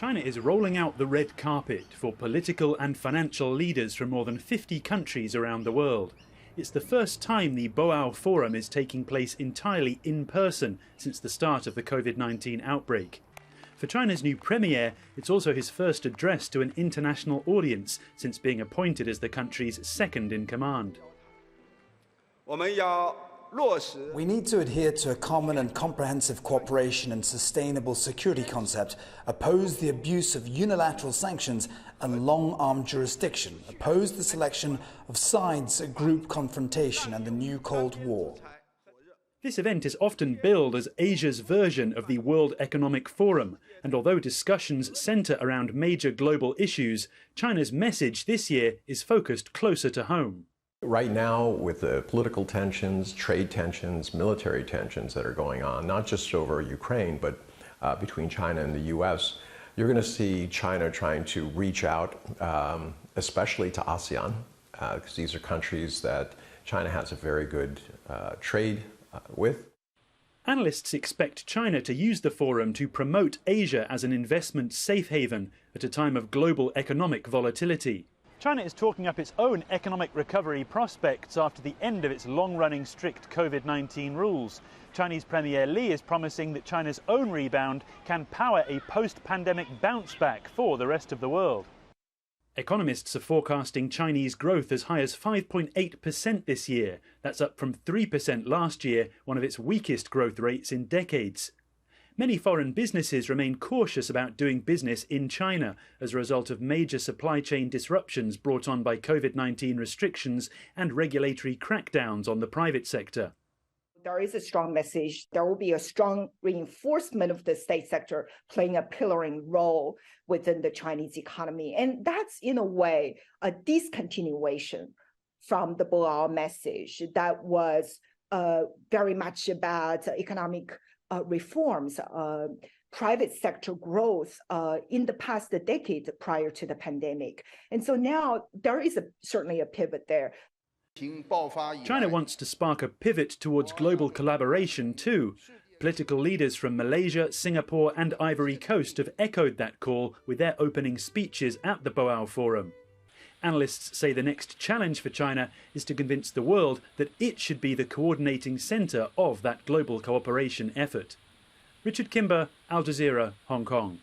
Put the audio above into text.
China is rolling out the red carpet for political and financial leaders from more than 50 countries around the world. It's the first time the Boao Forum is taking place entirely in person since the start of the COVID-19 outbreak. For China's new premier, it's also his first address to an international audience since being appointed as the country's second in command. We need to adhere to a common and comprehensive cooperation and sustainable security concept, oppose the abuse of unilateral sanctions and long-arm jurisdiction, oppose the selection of sides, group confrontation and the new Cold War. This event is often billed as Asia's version of the World Economic Forum, and although discussions centre around major global issues, China's message this year is focused closer to home. Right now, with the political tensions, trade tensions, military tensions that are going on, not just over Ukraine, but between China and the US, you're going to see China trying to reach out, especially to ASEAN, because these are countries that China has a very good trade with. Analysts expect China to use the forum to promote Asia as an investment safe haven at a time of global economic volatility. China is talking up its own economic recovery prospects after the end of its long-running strict COVID-19 rules. Chinese Premier Li is promising that China's own rebound can power a post-pandemic bounce back for the rest of the world. Economists are forecasting Chinese growth as high as 5.8% this year. That's up from 3% last year, one of its weakest growth rates in decades. Many foreign businesses remain cautious about doing business in China as a result of major supply chain disruptions brought on by COVID-19 restrictions and regulatory crackdowns on the private sector. There is a strong message. There will be a strong reinforcement of the state sector playing a pillaring role within the Chinese economy. And that's, in a way, a discontinuation from the Boao message that was very much about economic reforms, private sector growth in the past decade prior to the pandemic. And so now there is certainly a pivot there. China wants to spark a pivot towards global collaboration too. Political leaders from Malaysia, Singapore and Ivory Coast have echoed that call with their opening speeches at the Boao Forum. Analysts say the next challenge for China is to convince the world that it should be the coordinating centre of that global cooperation effort. Richard Kimber, Al Jazeera, Hong Kong.